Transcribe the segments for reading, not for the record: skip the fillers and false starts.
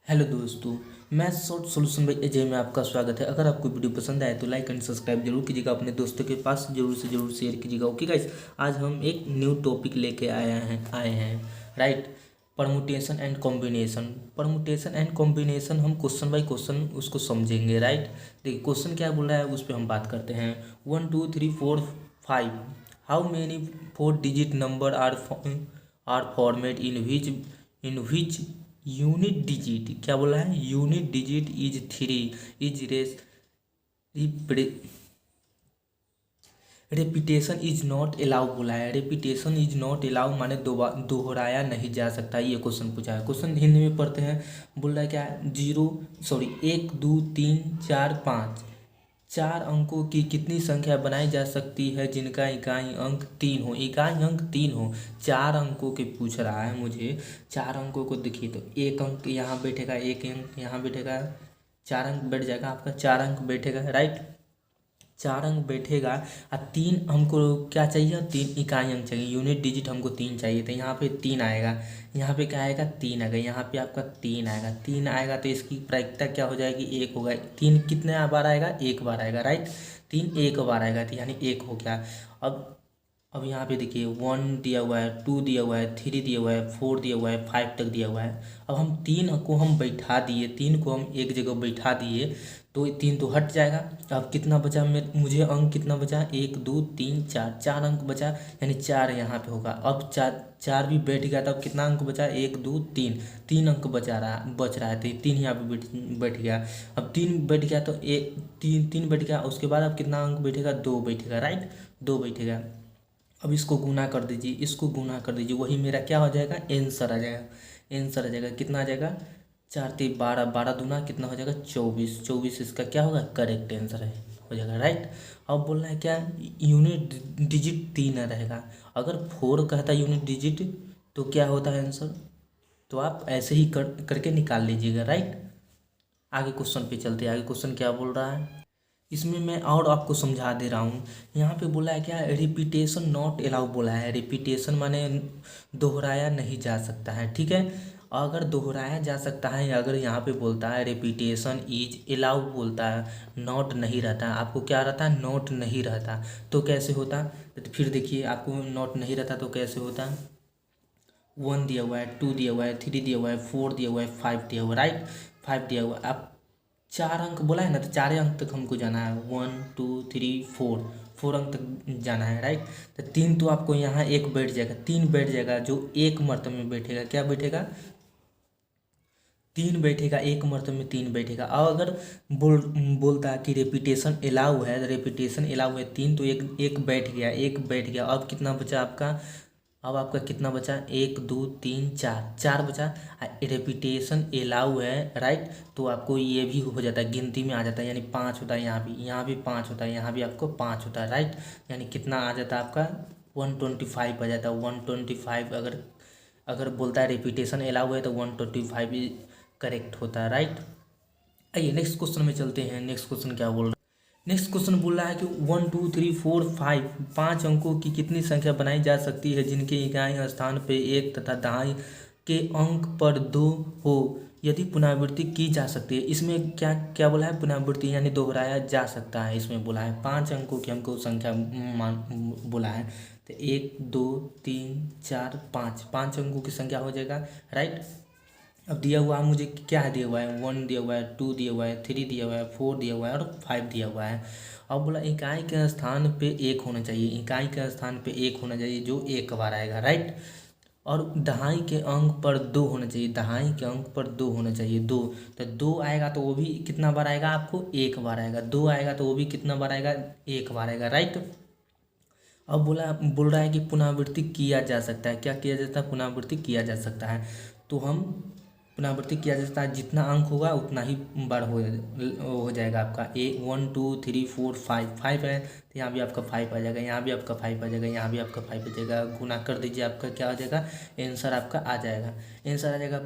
Hello दोस्तों, मैं short solution by Ajay में आपका स्वागत है। अगर आपको वीडियो पसंद आए तो लाइक एंड सब्सक्राइब जरूर कीजिएगा, अपने दोस्तों के पास जरूर से जरूर शेयर कीजिएगा। ओके गाइस, आज हम एक न्यू टॉपिक लेके आए हैं right. Permutation and combination. Permutation and combination हम क्वेश्चन बाई क्वेश्चन उसको समझेंगे राइट। देखिए क्वेश्चन क्या बोल रहा है उस पर हम बात करते हैं। 1 2 3 4 5 how many 4 digit number are format in which unit digit, क्या बोला है, unit digit is 3 is race repetition is not allow बोला है। रेपिटेशन इज नॉट अलाउ माने दोहराया नहीं जा सकता। ये क्वेश्चन पूछा है। क्वेश्चन हिंदी में पढ़ते हैं। बोल रहा है क्या है, 1 2 3 4 5 चार अंकों की कितनी संख्या बनाई जा सकती है जिनका इकाई अंक 3 हो। इकाई अंक 3 हो, 4 अंकों के पूछ रहा है मुझे। 4 अंकों को देखिए तो एक अंक यहाँ बैठेगा, एक अंक यहाँ बैठेगा, 4 अंक बैठ जाएगा आपका, 4 अंक बैठेगा राइट। 4 अंक बैठेगा और 3 हमको क्या चाहिए, 3 इकाई अंक चाहिए। यूनिट डिजिट हमको 3 चाहिए, तो यहाँ पे 3 आएगा, यहाँ पे क्या आएगा 3 आएगा, यहाँ पे आपका 3 आएगा। 3 आएगा तो इसकी प्रायिकता क्या हो जाएगी, 1 होगा। 3 कितने बार आएगा, 1 बार आएगा राइट। 3 1 बार आएगा तो यानी 1 हो गया। अब यहाँ पे देखिए 1 दिया हुआ है, 2 दिया हुआ है, 3 दिया हुआ है, 4 दिया हुआ है, 5 तक दिया हुआ है। अब हम 3 को हम बैठा दिए, 3 को हम एक जगह बैठा दिए तो 3 तो हट जाएगा। अब कितना बचा, मुझे अंक कितना बचा, 1 2 3 4, 4 अंक बचा, यानी 4 यहाँ पे होगा। अब 4 भी बैठ गया, तब कितना अंक बचा, 1 2 3, 3 अंक बच रहा है, तो 3 यहाँ पे बैठ गया। अब 3 बैठ गया तो 3 बैठ गया, उसके बाद अब कितना अंक बैठेगा, 2 बैठेगा राइट, 2 बैठेगा। अब इसको गुना कर दीजिए, इसको गुना कर दीजिए, वही मेरा क्या हो जाएगा, आंसर आ जाएगा। आंसर आ जाएगा, कितना आ जाएगा, 4 3 12, 12 दूना कितना हो जाएगा, 24। 24 इसका क्या होगा, करेक्ट आंसर है, हो जाएगा राइट। अब बोलना है क्या, यूनिट डिजिट 3 रहेगा। अगर 4 कहता है यूनिट डिजिट तो क्या होता है आंसर, तो आप ऐसे ही करके निकाल लीजिएगा राइट। आगे क्वेश्चन पे चलते हैं। आगे क्वेश्चन क्या बोल रहा है, इसमें मैं और आपको समझा दे रहा हूँ। यहाँ पे बोला है क्या, रिपीटेशन नॉट अलाउ बोला है। रिपीटेशन माने दोहराया नहीं जा सकता है, ठीक है। अगर दोहराया जा सकता है, अगर यहाँ पे बोलता है रिपीटेशन इज अलाउ बोलता है, नॉट नहीं रहता, आपको क्या रहता है, नॉट नहीं रहता, तो कैसे होता, तो फिर देखिए आपको नॉट नहीं रहता तो कैसे होता। 1 दिया हुआ है, 2 दिया हुआ है, 3 दिया हुआ है, 4 दिया हुआ है, 5 दिया हुआ है राइट। 5 दिया हुआ है। अब 4 अंक बोला है ना, तो 4 अंक तक हमको जाना है। 1 2 3 4, 4 अंक तक जाना है राइट। तो 3 तो आपको यहाँ एक बैठ जाएगा, 3 बैठ जाएगा, जो एक मर्तबे में बैठेगा, क्या बैठेगा, 3 बैठेगा, एक मर्तबे में 3 बैठेगा। और अगर बोलता है कि रेपिटेशन अलाउ है, रेपिटेशन अलाउ है 3, तो एक बैठ गया, एक बैठ गया। अब कितना बचा आपका, अब आपका कितना बचा, 1 2 3 4, 4 बचा। रेपिटेशन अलाउ है राइट, तो आपको ये भी हो जाता है, गिनती में आ जाता है, यानी 5 होता है। यहाँ भी 5 होता है, यहाँ भी आपको 5 होता है राइट। यानी कितना आ जाता है आपका, 125 आ जाता है। 125 अगर बोलता है रेपिटेशन अलाउ है तो 125 करेक्ट होता है राइट। आइए नेक्स्ट क्वेश्चन में चलते हैं। नेक्स्ट क्वेश्चन क्या बोल रहा है, नेक्स्ट क्वेश्चन बोल रहा है कि 1 2 3 4 5, 5 अंकों की कितनी संख्या बनाई जा सकती है जिनके इकाई स्थान पे 1 तथा दहाई के अंक पर 2 हो, यदि पुनरावृत्ति की जा सकती है। इसमें क्या क्या बोला है, पुनरावृत्ति यानी दोहराया जा सकता है। इसमें बोला है 5 अंकों की हमको संख्या मान बोला है, तो 1 2 3 4 5, 5 अंकों की संख्या हो जाएगा राइट। अब दिया हुआ है मुझे, क्या है दिया हुआ है, 1 दिया हुआ है, 2 दिया हुआ है, 3 दिया हुआ है, 4 दिया हुआ है और 5 दिया हुआ है। अब बोला इकाई के स्थान पे 1 होना चाहिए, इकाई के स्थान पे 1 होना चाहिए जो एक बार आएगा राइट। और दहाई के अंक पर 2 होना चाहिए, दहाई के अंक पर 2 होना चाहिए, 2। तो 2 आएगा तो वो भी कितना बार आएगा, आपको 1 बार आएगा। 2 आएगा तो वो भी कितना बार आएगा, 1 बार आएगा राइट। अब बोल रहा है कि पुनरावृत्ति किया जा सकता है। क्या किया जाता है, पुनरावृत्ति किया जा सकता है। तो हम पुनरावृत्ति किया जा सकता है, जितना अंक होगा उतना ही बार हो जाएगा आपका। 1 2 3 4 5, 5 है तो यहाँ भी आपका 5 आ जाएगा, यहाँ भी आपका 5 आ जाएगा, यहाँ भी आपका 5 आ जाएगा। गुना कर दीजिए, आपका क्या आ जाएगा, आंसर आपका आ जाएगा। आंसर आ जाएगा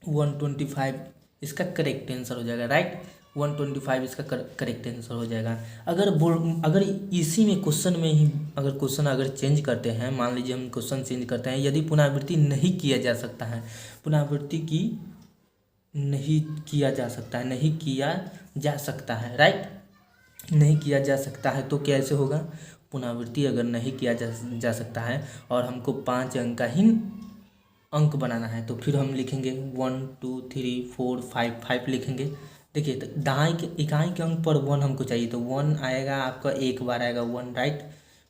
125, इसका करेक्ट आंसर हो जाएगा राइट। 125 इसका करेक्ट आंसर हो जाएगा। अगर इसी में क्वेश्चन में ही अगर क्वेश्चन अगर चेंज करते हैं, मान लीजिए हम क्वेश्चन चेंज करते हैं, यदि पुनरावृत्ति नहीं किया जा सकता है, पुनरावृत्ति की नहीं किया जा सकता है, नहीं किया जा सकता है, राइट। नहीं किया जा सकता है तो कैसे होगा, पुनरावृत्ति अगर नहीं किया जा सकता है और हमको 5 अंक का ही अंक बनाना है तो फिर हम लिखेंगे 1 2 3 4 5, 5 लिखेंगे। देखिए तो दाएं के इकाई के अंक पर 1 हमको चाहिए तो 1 आएगा आपका, एक बार आएगा 1, राइट।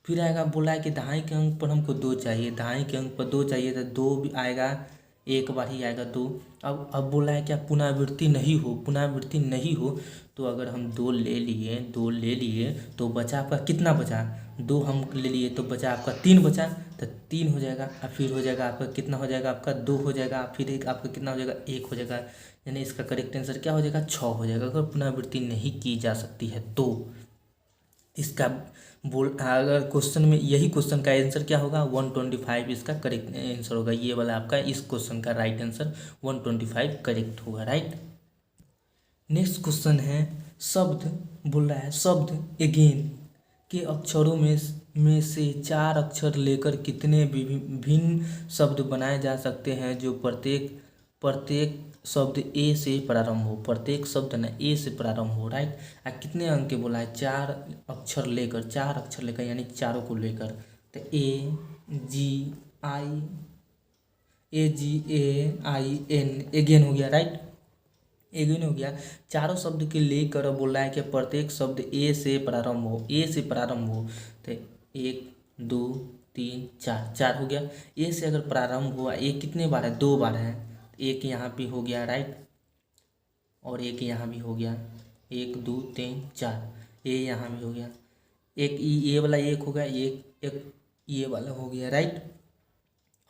फिर आएगा, बोला है कि दाएं के अंक पर हमको 2 चाहिए, दाएं के अंक पर 2 चाहिए तो 2 भी आएगा, एक बार ही आएगा 2। अब बोला है क्या, पुनरावृत्ति नहीं हो, पुनरावृत्ति नहीं हो तो अगर हम 2 ले लिए, 2 ले लिए तो बचा आपका कितना बचा, 2 हम ले लिए तो बचा आपका 3 बचा, तो 3 हो जाएगा। अब फिर हो जाएगा आपका कितना हो जाएगा, आपका 2 हो जाएगा, फिर एक आपका कितना हो जाएगा, 1 हो जाएगा। यानी इसका करेक्ट आंसर क्या हो जाएगा, 6 हो जाएगा। अगर पुनरावृत्ति नहीं की जा सकती है तो इसका अगर क्वेश्चन में यही क्वेश्चन का आंसर क्या होगा, 125 इसका करेक्ट आंसर होगा। ये वाला आपका इस क्वेश्चन का राइट आंसर 125 करेक्ट होगा, राइट। नेक्स्ट क्वेश्चन है, शब्द बोल रहा है, शब्द अगेन के अक्षरों में से 4 अक्षर लेकर कितने विभिन्न शब्द बनाए जा सकते हैं जो प्रत्येक प्रत्येक शब्द ए से प्रारंभ हो, प्रत्येक शब्द ना ए से प्रारंभ हो, राइट। कितने अंक के बोला है, 4 अक्षर लेकर, 4 अक्षर लेकर यानी चारों को लेकर, तो AGAIN अगेन हो गया, राइट। एगेन हो गया, चारों शब्द के लेकर बोल रहा है कि प्रत्येक शब्द ए से प्रारंभ हो, ए से प्रारंभ हो, तो 1 2 3 4, 4 हो गया। ए से अगर प्रारंभ हुआ, ए कितने बार है, 2 बार है, एक यहाँ पे हो गया, राइट, और एक यहाँ भी हो गया, 1 2 3 4, ए यहाँ भी हो गया, एक ये वाला एक हो गया, एक ये वाला हो गया, राइट।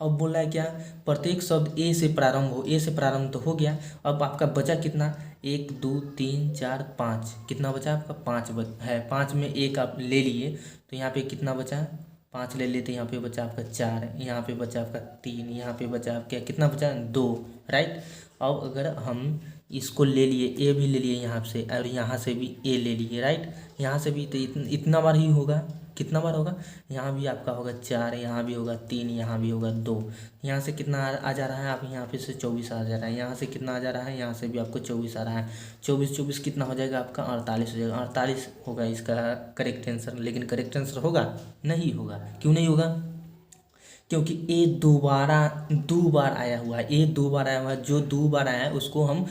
अब बोला है क्या, प्रत्येक शब्द ए से प्रारंभ हो, ए से प्रारंभ तो हो गया। अब आपका बचा कितना, 1 2 3 4 5, कितना बचा आपका, 5 है। 5 में एक आप ले लिए तो यहाँ पे कितना बचा, 5 ले लेते, यहाँ पे बचा आपका 4, यहाँ पे बचा आपका 3, यहाँ पे बचा आपका कितना बचा, 2, राइट। अब अगर हम इसको ले लिए, ए भी ले लिए यहाँ से और यहाँ से भी ए ले लिए, राइट। यहाँ से भी तो इतना बार ही होगा, कितना बार होगा, यहाँ भी आपका होगा 4, यहाँ भी होगा 3, यहाँ भी होगा 2। यहाँ से कितना आ जा रहा है, आप यहाँ पे से 24 आ जा रहा है, यहाँ से कितना आ जा रहा है, यहाँ से भी आपको 24 आ रहा है। 24 24 कितना हो जाएगा आपका, 48 हो जाएगा, 48 होगा इसका करेक्ट आंसर। लेकिन करेक्ट आंसर होगा, नहीं होगा। क्यों नहीं होगा, क्योंकि ए दो बार आया हुआ है, ए 2 बार आया हुआ है, जो 2 बार आया है उसको हम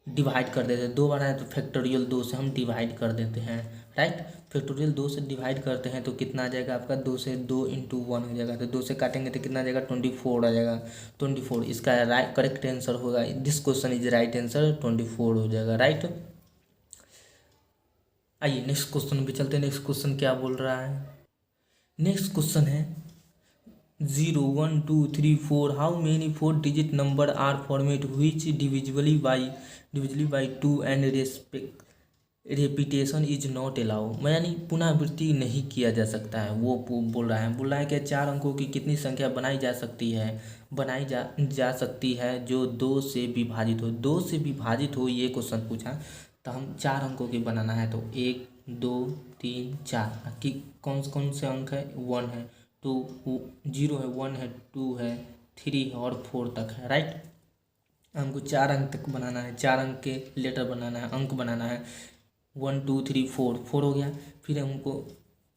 डिवाइड कर देते हैं। 2 बार आया तो फैक्टोरियल 2 से हम डिवाइड कर देते हैं, राइट। फैक्टोरियल 2 से डिवाइड करते हैं तो कितना आ जाएगा आपका, 2 से 2 इंटू 1 हो जाएगा, तो 2 से काटेंगे तो कितना आ जाएगा, 24 आ जाएगा। 24 इसका राइट करेक्ट आंसर होगा, this question is right answer, 24 हो जाएगा, राइट। आइए नेक्स्ट क्वेश्चन पे चलते हैं। नेक्स्ट क्वेश्चन क्या बोल रहा है, नेक्स्ट क्वेश्चन है 0 1 2 3 4 how many 4 digit number are formed which divisible by 2 and repetition is not allow. यानी पुनरावृत्ति नहीं किया जा सकता है, वो बोल रहा है कि 4 अंकों की कितनी संख्या बनाई जा सकती है जो 2 से विभाजित हो, 2 से विभाजित हो, ये क्वेश्चन पूछा। तो हम 4 अंकों की बनाना है तो 1 2 3 4 कि कौन कौन से अंक है, 1 है, 2 0 है, 1 है, 2 है, 3 है और 4 तक है, राइट। हमको 4 अंक तक बनाना है, 4 अंक के लेटर बनाना है, अंक बनाना है। 1 2 3 4, 4 हो गया। फिर हमको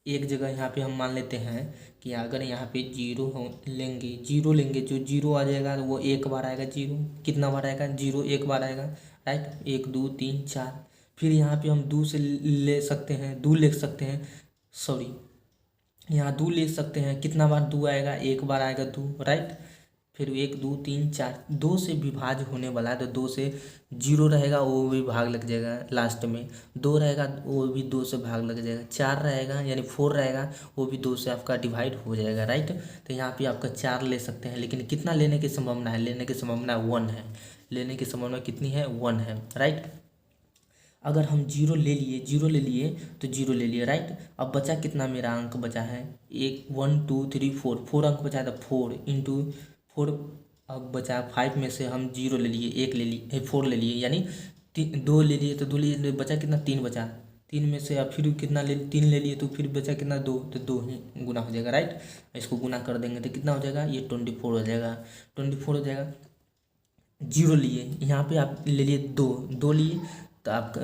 एक जगह यहाँ पे हम मान लेते हैं कि अगर यहाँ पे 0 लेंगे, 0 लेंगे, जो 0 आ जाएगा वो एक बार आएगा, 0 कितना बार आएगा, 0 एक बार आएगा, राइट। 1 2 3 4। फिर यहाँ पे हम 2 से ले सकते हैं, 2 ले सकते हैं, सॉरी यहाँ 2 ले सकते हैं, कितना बार 2 आएगा, एक बार आएगा 2, राइट। फिर 1 2 3 4, 2 से विभाज्य होने वाला है तो 2 से 0 रहेगा वो भी भाग लग जाएगा, लास्ट में 2 रहेगा वो भी 2 से भाग लग जाएगा, 4 रहेगा यानी 4 रहेगा वो भी 2 से आपका डिवाइड हो जाएगा, राइट। तो यहाँ पे आपका 4 ले सकते हैं, लेकिन कितना लेने की संभावना है, लेने की संभावना 1 है, लेने की संभावना कितनी है, 1 है, राइट। अगर हम 0 ले लिए, 0 ले लिए तो 0 ले लिए, राइट। अब बचा कितना, मेरा अंक बचा है 1 2 3 4, 4 अंक बचा था, 4 इंटू 4। अब बचा 5 में से हम 0 ले लिए, 1 ले लिए, 4 ले लिए, यानी 2 ले लिए तो 2 लिए, बचा कितना, 3 बचा। 3 में से अब फिर कितना ले, 3 ले लिए तो फिर बचा कितना, 2, तो 2 ही गुना हो जाएगा, राइट। इसको गुना कर देंगे तो कितना हो जाएगा, ये 24 हो जाएगा, 24 हो जाएगा। जीरो लिए, यहाँ पे आप ले लिए दो, दो लिए तो आपका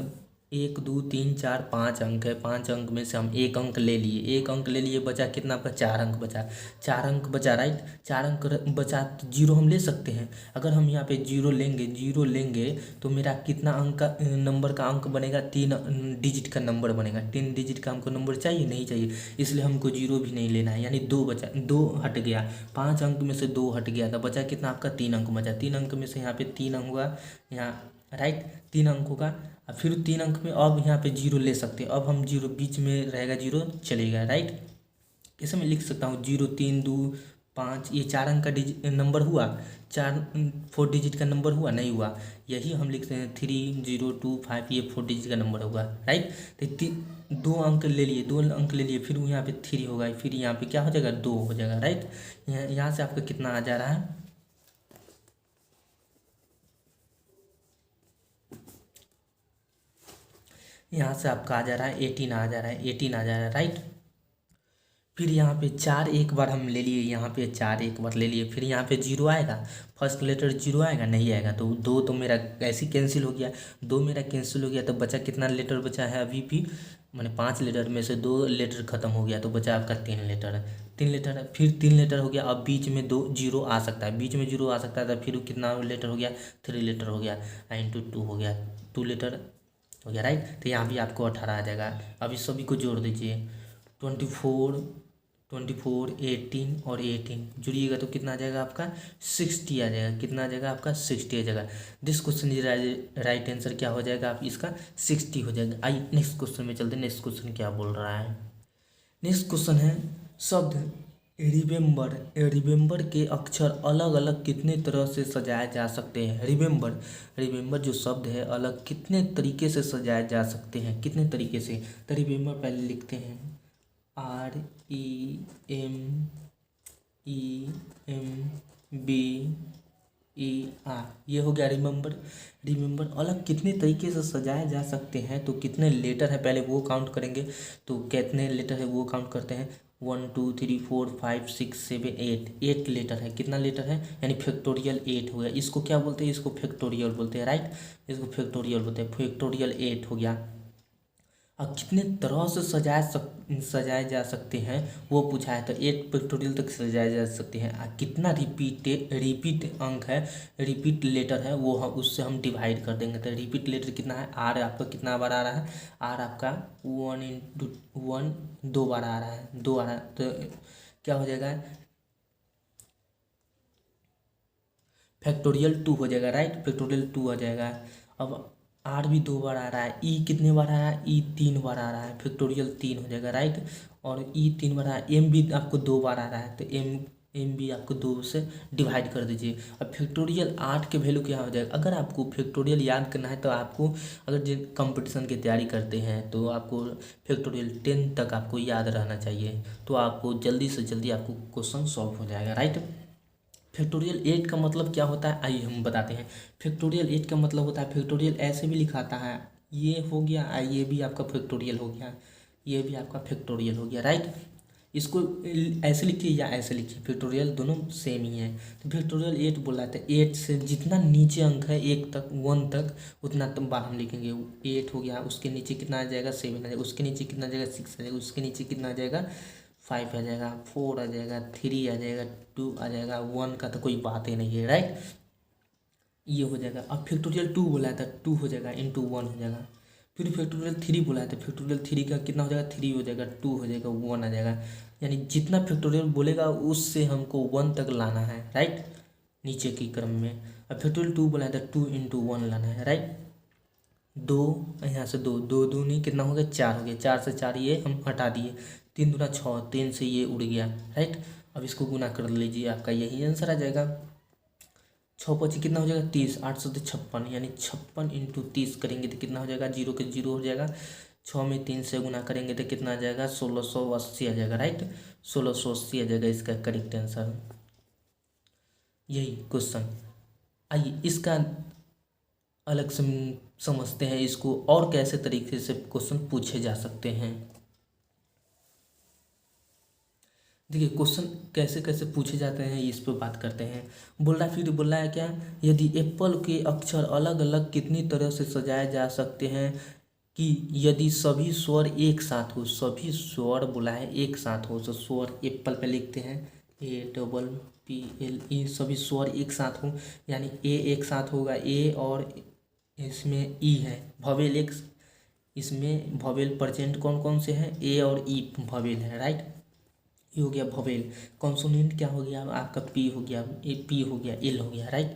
1 2 3 4 5 अंक है, 5 अंक में से हम एक अंक ले लिए, एक अंक ले लिए, बचा कितना आपका 4 अंक बचा, 4 अंक बचा राइट। 4 अंक बचा तो जीरो हम ले सकते हैं। अगर हम यहाँ पे जीरो लेंगे, जीरो लेंगे तो मेरा कितना अंक का नंबर का अंक बनेगा, 3 डिजिट का नंबर बनेगा। 3 डिजिट का हमको नंबर चाहिए नहीं चाहिए, इसलिए हमको जीरो भी नहीं लेना है, यानी दो बचा, दो हट गया, 5 अंक में से दो हट गया, तो बचा कितना आपका 3 अंक बचा। 3 अंक में से यहाँ पे 3 अंक होगा, यहाँ राइट 3 अंक होगा। और फिर 3 अंक में अब यहाँ पे जीरो ले सकते हैं, अब हम जीरो बीच में रहेगा, जीरो चलेगा राइट। इसे मैं लिख सकता हूँ 0 3 2 5, ये 4 अंक का नंबर हुआ, 4 डिजिट का नंबर हुआ नहीं हुआ, यही हम लिखते हैं 3025, ये 4 डिजिट का नंबर होगा राइट। तो 2 अंक ले लिए, 2 अंक ले लिए, फिर यहाँ पे 3 होगा, फिर यहाँ पे क्या हो जाएगा 2 हो जाएगा राइट। यहाँ से आपका कितना आ जा रहा है, यहाँ से आपका आ जा रहा है 18 आ जा रहा है, 18 आ जा रहा है राइट। फिर यहाँ पे 4 एक बार हम ले लिए, यहाँ पे 4 एक बार ले लिए, फिर यहाँ पे जीरो आएगा, फर्स्ट लेटर जीरो आएगा नहीं आएगा, तो दो तो मेरा ऐसे कैंसिल हो गया, दो मेरा कैंसिल हो गया, तो बचा कितना लेटर बचा है अभी भी, मैंने 5 लेटर में से 2 लेटर खत्म हो गया, तो बचा आपका 3 लेटर, 3 लेटर है। फिर 3 लेटर हो गया, अब बीच में दो जीरो आ सकता है, बीच में जीरो आ सकता है, तो फिर कितना लेटर हो गया, 3 लेटर हो गया, इंटू 2 हो गया, 2 लेटर हो गया राइट। तो यहाँ भी आपको 18 आ जाएगा। अब इस सभी को जोड़ दीजिए, 24 18 और 18 जुड़िएगा तो कितना आ जाएगा आपका 60 आ जाएगा, कितना आ जाएगा आपका 60 आ जाएगा। This question is right answer क्या हो जाएगा आप इसका 60 हो जाएगा। आइए नेक्स्ट क्वेश्चन में चलते हैं, नेक्स्ट क्वेश्चन क्या बोल रहा है। नेक्स्ट क्वेश्चन है शब्द रिमेंबर, रिमेंबर के अक्षर अलग अलग कितने तरह से सजाए जा सकते हैं। रिमेंबर, रिमेंबर जो शब्द है अलग कितने तरीके से सजाए जा सकते हैं, कितने तरीके से। तो रिमेंबर पहले लिखते हैं REMEMBER, ये हो गया रिमेंबर। रिमेंबर अलग कितने तरीके से सजाए जा सकते हैं, तो कितने लेटर है पहले वो काउंट करेंगे, तो कितने लेटर है वो काउंट करते हैं। 1 2 3 4 5 6 7 8, 8 लेटर है, कितना लेटर है यानी फैक्टोरियल 8 हो गया। इसको क्या बोलते हैं, इसको फैक्टोरियल बोलते हैं राइट, इसको फैक्टोरियल बोलते हैं, फैक्टोरियल 8 हो गया। अब कितने तरह से सजाए जा सकते हैं वो पूछा है, तो 8 फैक्टोरियल तक सजाए जा सकते हैं। कितना रिपीट अंक है, रिपीट लेटर है वो हम उससे हम डिवाइड कर देंगे। तो रिपीट लेटर कितना है, आर आपका कितना बार आ रहा है, आर आपका 1 2 बार आ रहा है, 2 आ रहा है, तो क्या हो जाएगा फैक्टोरियल 2 हो जाएगा राइट, फैक्टोरियल 2 आ जाएगा। अब आर भी 2 बार आ रहा है, ई कितने बार आ रहा है, ई 3 बार आ रहा है, फैक्टोरियल 3 हो जाएगा राइट। और ई 3 बार आ रहा है, एम भी आपको 2 बार आ रहा है, तो एम एम भी आपको 2 से डिवाइड कर दीजिए। अब फैक्टोरियल 8 के वैल्यू क्या हो जाएगा, अगर आपको फैक्टोरियल याद करना है तो आपको, अगर जो कंपटीशन की तैयारी करते हैं तो आपको फैक्टोरियल 10 तक आपको याद रहना चाहिए, तो आपको जल्दी से जल्दी आपको क्वेश्चन सॉल्व हो जाएगा राइट। फैक्टोरियल 8 का मतलब क्या होता है आइए हम बताते हैं। फैक्टोरियल 8 का मतलब होता है, फैक्टोरियल ऐसे भी लिखाता है, ये हो गया, ये भी आपका फैक्टोरियल हो गया, ये भी आपका फैक्टोरियल हो गया राइट। इसको ऐसे लिखिए या ऐसे लिखिए, फैक्टोरियल दोनों सेम ही है। तो फैक्टोरियल 8 बोला था, 8 से जितना नीचे अंक है 1 तक 1 तक उतना तो बार हम लिखेंगे। 8 हो गया, उसके नीचे कितना आ जाएगा 7 आ जाएगा, उसके नीचे कितना आ जाएगा 6 आ जाएगा, उसके नीचे कितना आ जाएगा 5 आ जाएगा, 4 आ जाएगा, 3 आ जाएगा, 2 आ जाएगा, 1 का तो कोई बात ही नहीं है राइट। ये हो जाएगा। अब फैक्टोरियल 2 बोला था, 2 हो जाएगा, इंटू 1 हो जाएगा। फिर फैक्टोरियल 3 बोला है, तो फैक्टोरियल 3 का कितना हो जाएगा 3 हो जाएगा, 2 हो जाएगा, 1 आ जाएगा। यानी जितना फैक्टोरियल बोलेगा उससे हमको 1 तक लाना है राइट, नीचे की क्रम में। अब फैक्टोरियल 2 बोला है तो 2 इंटू 1 लाना है राइट। 2 यहाँ से 2 2 2 नहीं कितना हो गया 4 हो गया, 4 से 4 ये हम हटा दिए, 3 दूना 6, 3 से ये उड़ गया राइट। अब इसको गुना कर लीजिए, आपका यही आंसर आ जाएगा। 6 5 कितना हो जाएगा 30, 8 से 56, यानी 56 इंटू 30 करेंगे तो कितना हो जाएगा, 0 के 0 हो जाएगा। 6 में 3 से गुना करेंगे तो कितना आ जाएगा 1680 आ जाएगा राइट, 1680 आ जाएगा इसका करेक्ट आंसर। यही क्वेश्चन। आइए इसका अलग से समझते हैं, इसको और कैसे तरीके से क्वेश्चन पूछे जा सकते हैं। देखिए क्वेश्चन कैसे कैसे पूछे जाते हैं इस पे बात करते हैं। फिर बोल रहा है क्या, यदि एप्पल के अक्षर अलग अलग कितनी तरह से सजाए जा सकते हैं कि यदि सभी स्वर एक साथ हो, सभी स्वर बोला है एक साथ हो, तो स्वर एप्पल पे लिखते हैं APPLE, सभी स्वर एक साथ हो, यानी ए एक साथ होगा, ए और इसमें ई है भवेल एक, इसमें भवेल प्रेजेंट कौन कौन से हैं, ए और ई भवेल है, राइट। ये हो गया भवेल। कॉन्सोनेंट क्या हो गया आपका, पी हो गया, ए पी हो गया, एल हो गया, राइट।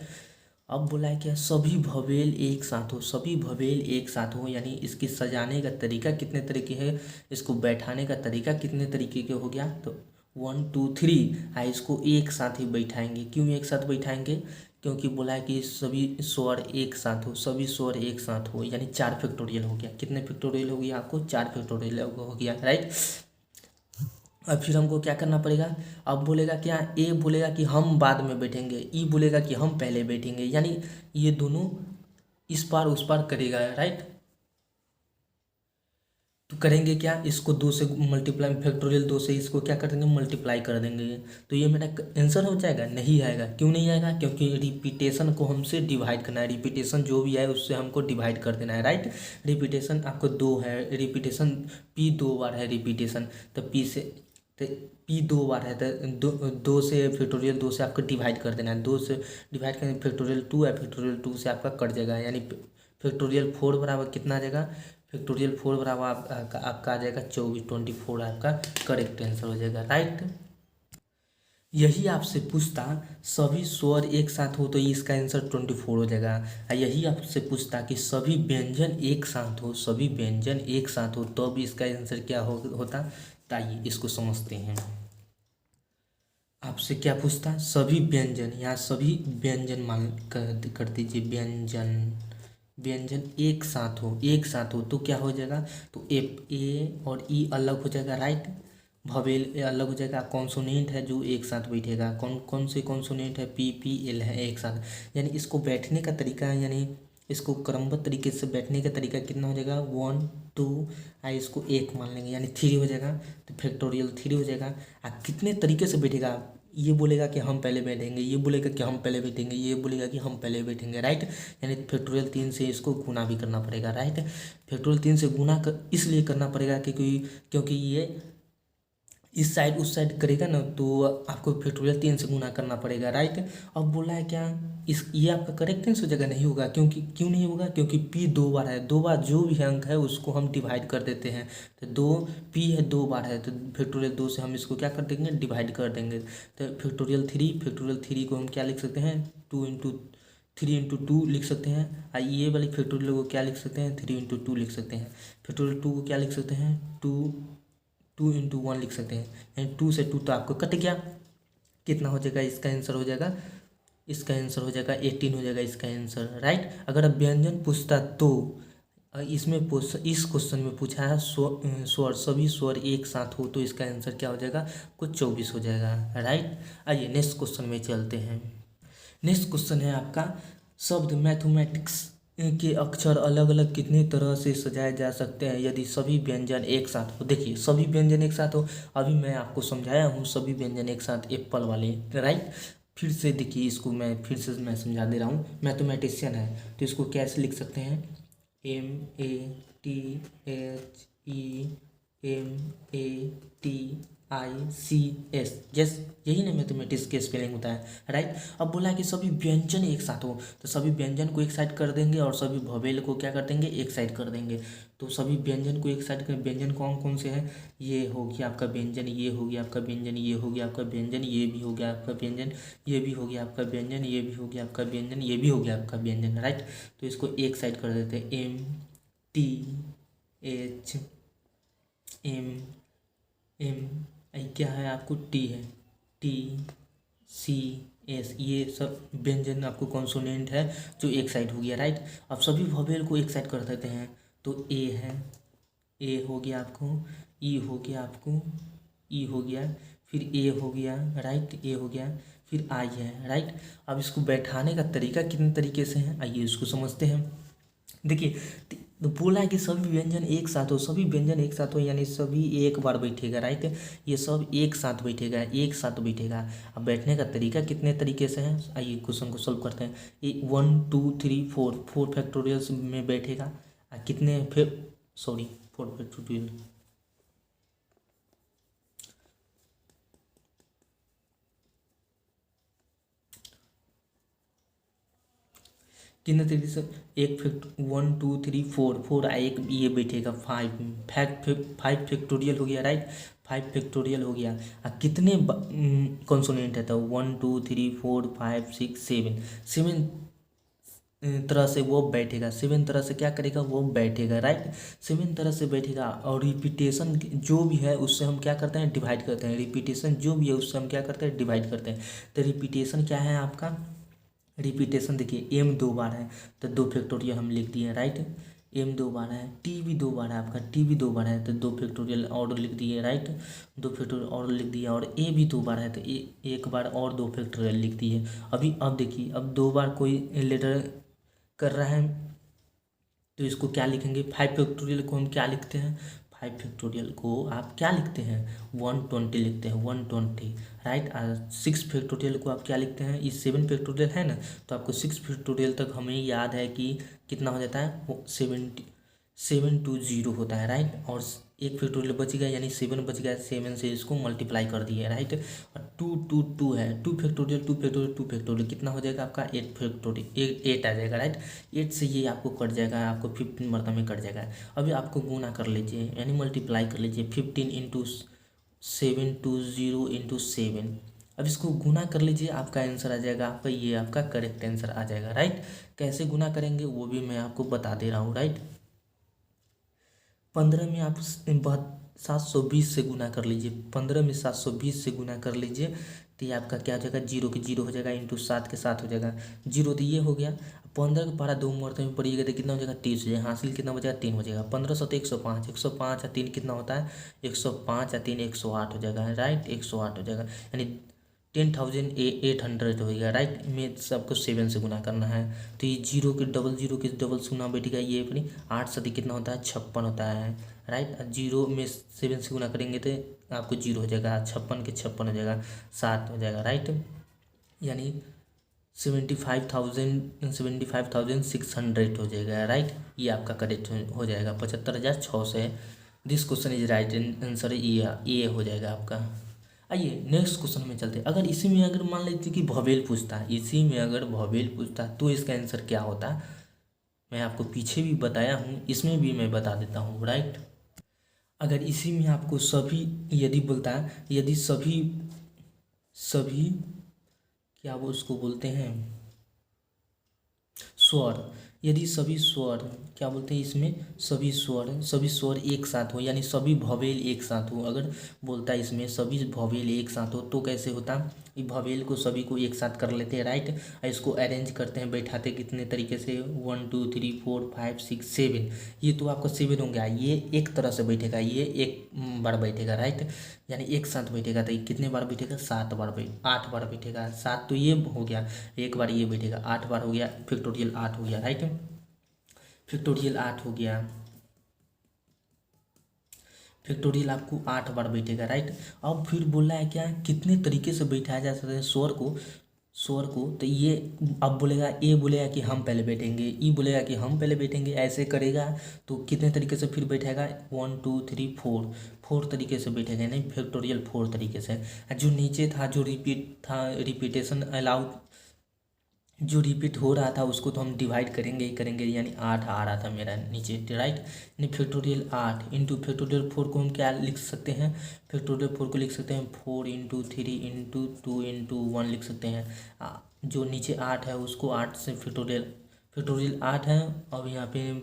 अब बोला है क्या, सभी भवेल एक साथ हो, सभी भवेल एक साथ हो, यानी इसकी सजाने का तरीका कितने तरीके है, इसको बैठाने का तरीका कितने तरीके के हो गया, तो 1 2 3, इसको एक साथ ही बैठाएंगे। क्यों एक साथ बैठाएंगे, क्योंकि बोला है कि सभी स्वर एक साथ हो, सभी स्वर एक साथ हो, यानी 4 फैक्टोरियल हो गया। कितने फैक्टोरियल हो गया आपको, 4 फैक्टोरियल हो गया, राइट। अब फिर हमको क्या करना पड़ेगा, अब बोलेगा क्या, ए बोलेगा कि हम बाद में बैठेंगे, ई बोलेगा कि हम पहले बैठेंगे, यानी ये दोनों इस पार उस पार करेगा, राइट। तो करेंगे क्या, इसको 2 से मल्टीप्लाई, फैक्टोरियल 2 से इसको क्या कर देंगे, मल्टीप्लाई कर देंगे। तो ये मेरा आंसर हो जाएगा, नहीं आएगा। क्यों नहीं आएगा, क्योंकि रिपीटेशन को हमसे डिवाइड करना है, रिपीटेशन जो भी है उससे हमको डिवाइड कर देना है, राइट। रिपीटेशन आपको 2 है, रिपीटेशन पी 2 बार है रिपीटेशन, तो पी से, तो पी 2 बार है, तो 2 से फैक्टोरियल 2 से आपको डिवाइड कर देना है, 2 से डिवाइड करें फैक्टोरियल 2 है, फैक्टोरियल 2 से आपका कट जाएगा, यानी फैक्टोरियल 4 बराबर कितना आ जाएगा, फैक्टोरियल 4 बराबर आपका आ जाएगा 24 आपका करेक्ट आंसर हो जाएगा, राइट। यही आपसे पूछता सभी स्वर एक साथ हो तो इसका आंसर 24 हो जाएगा। यही आपसे पूछता कि सभी व्यंजन एक साथ हो, सभी व्यंजन एक साथ हो, तो अब इसका आंसर क्या होता, तो आइए इसको समझते हैं। आपसे क्या पूछता, सभी व्यंजन, यहाँ सभी व्यंजन मान कर दीजिए, व्यंजन व्यंजन एक साथ हो, एक साथ हो तो क्या हो जाएगा, तो ए और ई अलग हो जाएगा, राइट। भवेल ए अलग हो जाएगा, कॉन्सोनेंट है जो एक साथ बैठेगा, कौन कौन से कॉन्सोनेंट है, पी पी एल है एक साथ, यानी इसको बैठने का तरीका है, यानी इसको क्रमबद्ध तरीके से बैठने का तरीका कितना हो जाएगा, 1 2, इसको एक मान लेंगे, यानी 3 हो जाएगा, तो फैक्टोरियल 3 हो जाएगा। कितने तरीके से बैठेगा, ये बोलेगा कि हम पहले बैठेंगे, ये बोलेगा कि हम पहले बैठेंगे, ये बोलेगा कि हम पहले बैठेंगे, राइट। यानी फैक्टोरियल 3 से इसको गुना भी करना पड़ेगा, राइट। फैक्टोरियल 3 से गुना इसलिए करना पड़ेगा क्योंकि ये इस साइड उस साइड करेगा ना, तो आपको फैक्टोरियल 3 से गुना करना पड़ेगा, राइट। अब बोला है क्या, इस ये आपका करेक्ट आंसर जगह नहीं होगा, क्योंकि क्यों नहीं होगा, क्योंकि पी 2 बार है, 2 बार जो भी अंक है उसको हम डिवाइड कर देते हैं, तो 2 पी है 2 बार है, तो फैक्टोरियल 2 से हम इसको क्या कर देंगे, डिवाइड कर देंगे, तो फैक्टोरियल 3 को हम क्या लिख सकते हैं, 3 × 2 लिख सकते हैं। ये वाली फैक्टोरियल को क्या लिख सकते हैं, 3 × 2 लिख सकते हैं। फैक्टोरियल 2 को क्या लिख सकते हैं, 2 × 1 लिख सकते हैं, यानी 2 से 2 तो आपको कट गया, कितना हो जाएगा, इसका आंसर हो जाएगा, इसका आंसर हो जाएगा 18 हो जाएगा इसका आंसर, राइट। अगर अब व्यंजन पूछता तो इस क्वेश्चन में पूछा है स्वर, सभी स्वर एक साथ हो तो इसका आंसर क्या हो जाएगा, कुछ 24 हो जाएगा, राइट। आइए नेक्स्ट क्वेश्चन में चलते हैं। नेक्स्ट क्वेश्चन है आपका, शब्द मैथमेटिक्स के अक्षर अलग अलग कितनी तरह से सजाए जा सकते हैं यदि सभी व्यंजन एक साथ हो। देखिए सभी व्यंजन एक साथ हो, अभी मैं आपको समझाया हूँ सभी व्यंजन एक साथ एप्पल वाले, राइट। फिर से देखिए इसको मैं फिर से मैं समझा दे रहा हूँ। मैथमेटिशियन है तो इसको कैसे लिख सकते हैं, MATHEMATICS, यस यही ना मैथमेटिक्स के स्पेलिंग होता है, राइट। अब बोला है कि सभी व्यंजन एक साथ हो, तो सभी व्यंजन को एक साइड कर देंगे और सभी भवेल को क्या कर देंगे, एक साइड कर देंगे। तो सभी व्यंजन को एक साइड कर, व्यंजन कौन कौन से हैं, ये हो गया आपका व्यंजन, ये हो गया आपका व्यंजन, ये हो गया आपका व्यंजन, ये भी हो गया आपका व्यंजन, ये भी हो गया आपका व्यंजन, ये भी हो गया आपका व्यंजन, ये भी हो गया आपका व्यंजन, राइट। तो इसको एक साइड कर देते हैं, MTHMM, क्या है आपको, टी है, TCS, ये सब व्यंजन आपको कॉन्सोनेंट है जो एक साइड हो गया, राइट। अब सभी वोवेल को एक साइड कर देते हैं, तो ए है, ए हो गया आपको, ई हो गया आपको, ई हो गया, फिर ए हो गया, राइट, ए हो गया, फिर आई है, राइट। अब इसको बैठाने का तरीका कितने तरीके से है, आइए इसको समझते हैं। देखिए तो बोला है कि सभी व्यंजन एक साथ हो, सभी व्यंजन एक साथ हो यानी सभी एक बार बैठेगा, राइट। ये सब एक साथ बैठेगा, एक साथ बैठेगा। अब बैठने का तरीका कितने तरीके से है, आइए क्वेश्चन को सोल्व करते हैं। ये 1 2 3 4 4 फैक्टोरियल्स में बैठेगा। कितने फिर सॉरी 4 फैक्टोरियल कितने तरीके से, एक फैक्ट 1 2 3 4 एक ये बैठेगा 5 5 फैक्टोरियल हो गया, राइट। 5 फैक्टोरियल हो गया। कितने कॉन्सोनेंट है तो 1 2 3 4 5 6 7 7 तरह से वो बैठेगा, 7 तरह से क्या करेगा वो बैठेगा, राइट। 7 तरह से बैठेगा। और रिपीटेशन जो भी है उससे हम क्या करते हैं डिवाइड करते हैं, रिपीटेशन जो भी है उससे हम क्या करते हैं डिवाइड करते हैं। तो रिपीटेशन क्या है आपका, रिपीटेशन देखिए m 2 बार है तो 2 फैक्टोरियल हम लिख दिए, राइट। m 2 बार है, t भी 2 बार है, आपका t भी 2 बार है तो 2 फैक्टोरियल और लिख दिए, राइट। 2 फैक्टोरियल और लिख दिया। और a भी 2 बार है तो एक बार और 2 फैक्टोरियल लिख दिए। अभी अब देखिए, अब 2 बार कोई लेटर कर रहा है तो इसको क्या लिखेंगे, 5 फैक्टोरियल को हम क्या लिखते हैं, 5 फैक्टोरियल को आप क्या लिखते हैं 120 लिखते हैं, 120, राइट। 6 फैक्टोरियल को आप क्या लिखते हैं, ये 7 फैक्टोरियल है ना, तो आपको 6 फैक्टोरियल तक हमें याद है कि कितना हो जाता है वो 720 होता है, राइट। और 1 फैक्टोरियल बच गया यानी 7 बच गया, 7 से इसको मल्टीप्लाई कर दिए, राइट। और 2 है, 2 फैक्टोरियल कितना हो जाएगा आपका 8 फैक्टोरियल 8 आ जाएगा, राइट। 8 से ये आपको कट जाएगा, आपको 15 मरतबा में कट जाएगा। अभी आपको गुना कर लीजिए यानी मल्टीप्लाई कर लीजिए, 15 × 720 × 7। अब इसको गुना कर लीजिए, आपका आंसर आ जाएगा, आपका ये आपका करेक्ट आंसर आ जाएगा, राइट। कैसे गुना करेंगे वो भी मैं आपको बता दे रहा हूँ, राइट। 15 में आप 720 से गुना कर लीजिए, 15 में 720 से गुना कर लीजिए तो ये आपका क्या हो जाएगा, 0 के 0 हो जाएगा, इंटू 7 के 7 हो जाएगा, 0 तो ये हो गया। 15 का पारा 2 मरतबे में पड़िएगा तो कितना हो जाएगा 30 हो जाएगा, हासिल कितना बचेगा 3 हो जाएगा। 1500 तो 105, 105 या 3 कितना होता है, 105 या 3 108 हो जाएगा, राइट। 108 हो जाएगा यानी 10,800 हो गया, राइट। में सबको 7 से गुना करना है तो ये 0 के डबल से गुना बैठेगा, ये अपनी 8 सदी कितना होता है 56 होता है, राइट। 0 में 7 से गुना करेंगे तो आपको 0 हो जाएगा, 56 के 56 हो जाएगा, 7 हो जाएगा, राइट। यानी 75,600 हो जाएगा, राइट। ये आपका करेक्ट हो जाएगा, 75,600। This question is right answer, ये हो जाएगा आपका। आइए नेक्स्ट क्वेश्चन में चलते हैं। अगर इसी में अगर मान लीजिए कि भवेल पूछता है, इसी में अगर भवेल पूछता है तो इसका आंसर क्या होता है, मैं आपको पीछे भी बताया हूँ, इसमें भी मैं बता देता हूँ, राइट। अगर इसी में आपको सभी यदि बोलता है, यदि सभी सभी क्या वो उसको बोलते हैं स्वर, यदि सभी स्वर क्या बोलते हैं इसमें, सभी स्वर एक साथ हो यानी सभी भवेल एक साथ हो, अगर बोलता है इसमें सभी भवेल एक साथ हो तो कैसे होता, ये भवेल को सभी को एक साथ कर लेते हैं, राइट। इसको अरेंज करते हैं, बैठाते कितने तरीके से 1 2 3 4 5 6 7, ये तो आपका 7 हो गया, ये एक तरह से बैठेगा, ये एक बार बैठेगा, राइट। यानी एक साथ बैठेगा तो ये कितने बार बैठेगा 7 बार 8 बार बैठेगा, 7 तो ये हो गया, एक बार ये बैठेगा 8 बार हो गया, फैक्टोरियल 8 हो गया, राइट। फैक्टोरियल 8 हो गया, फैक्टोरियल आपको 8 बार बैठेगा, राइट। अब फिर बोला है क्या, कितने तरीके से बैठाया जा सकता है स्वर को तो ये अब बोलेगा, ए बोलेगा कि हम पहले बैठेंगे, ई बोलेगा कि हम पहले बैठेंगे, ऐसे करेगा तो कितने तरीके से फिर बैठेगा 1 2 3 4 तरीके से बैठेगा, नहीं फैक्टोरियल 4 तरीके से। जो नीचे था जो रिपीटेशन अलाउड जो रिपीट हो रहा था उसको तो हम डिवाइड करेंगे ही करेंगे, यानी 8 आ रहा था मेरा नीचे, राइट। यानी फैक्टोरियल 8 इंटू फैक्टोरियल 4 को हम क्या लिख सकते हैं, फैक्टोरियल 4 को लिख सकते हैं 4 इंटू 3 इंटू 2 इंटू 1 लिख सकते हैं। जो नीचे 8 है उसको 8 से फैक्टोरियल 8 है, अब यहाँ पे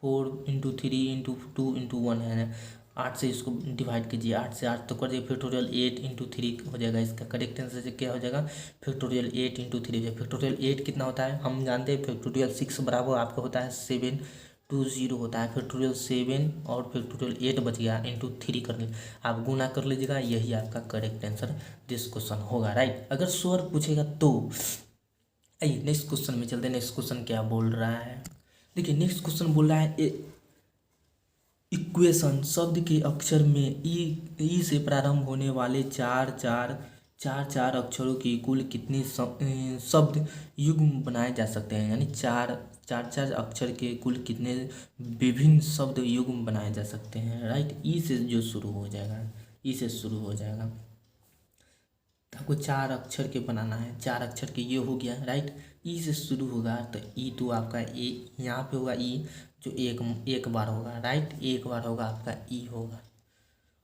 4 इंटू 3 इंटू 2 इंटू 1 है, 8 से इसको डिवाइड कीजिए, 8 से 8 तो कर दिए, फैक्टोरियल 8 इंटू 3 हो जाएगा, इसका करेक्ट आंसर क्या हो जाएगा फैक्टोरियल 8 इंटू 3 हो जाएगा। फैक्टोरियल 8 कितना होता है हम जानते हैं, फैक्टोरियल 6 बराबर आपका होता है 720 होता है, फैक्टोरियल 7 और फैक्टोरियल 8 बच गया इंटू 3 कर लीजिए, आप गुना कर लीजिएगा, यही आपका करेक्ट आंसर दिस क्वेश्चन होगा, राइट। अगर स्वर पूछेगा तो आइए नेक्स्ट क्वेश्चन में चलते हैं। नेक्स्ट क्वेश्चन क्या बोल रहा है, देखिए नेक्स्ट क्वेश्चन बोल रहा है इक्वेशन शब्द के अक्षर में ई से प्रारंभ होने वाले चार अक्षरों की कुल कितनी शब्द युग्म बनाए जा सकते हैं, यानी चार अक्षर के कुल कितने विभिन्न शब्द युग्म बनाए जा सकते हैं। राइट, ई से जो शुरू हो जाएगा, ई से शुरू हो जाएगा। आपको चार अक्षर के बनाना है, चार अक्षर के ये हो गया। राइट, ई से शुरू होगा तो ई तो आपका ए यहाँ पे होगा ई जो एक बार होगा। राइट, एक बार होगा आपका ई होगा।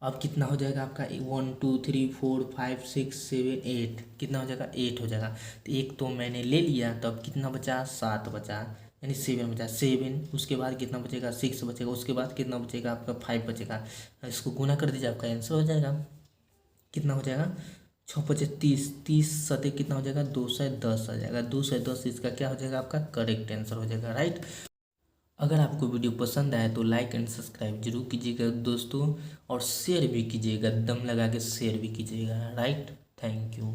अब कितना हो जाएगा आपका 1 2 3 4 5 6 7 8, कितना हो जाएगा 8 हो जाएगा। तो एक तो मैंने ले लिया, तो अब कितना बचा 7 बचा, यानी 7 बचा 7। उसके बाद कितना बचेगा 6 बचेगा। उसके बाद कितना बचेगा आपका 5 बचेगा। इसको गुना कर दीजिए, आपका आंसर हो जाएगा। कितना हो जाएगा 6 पचे 30, 30 सते कितना हो जाएगा 210 आ जाएगा। 210 इसका क्या हो जाएगा आपका करेक्ट आंसर हो जाएगा। राइट, अगर आपको वीडियो पसंद आए तो लाइक एंड सब्सक्राइब जरूर कीजिएगा दोस्तों, और शेयर भी कीजिएगा, दम लगा के शेयर भी कीजिएगा। Right, thank you.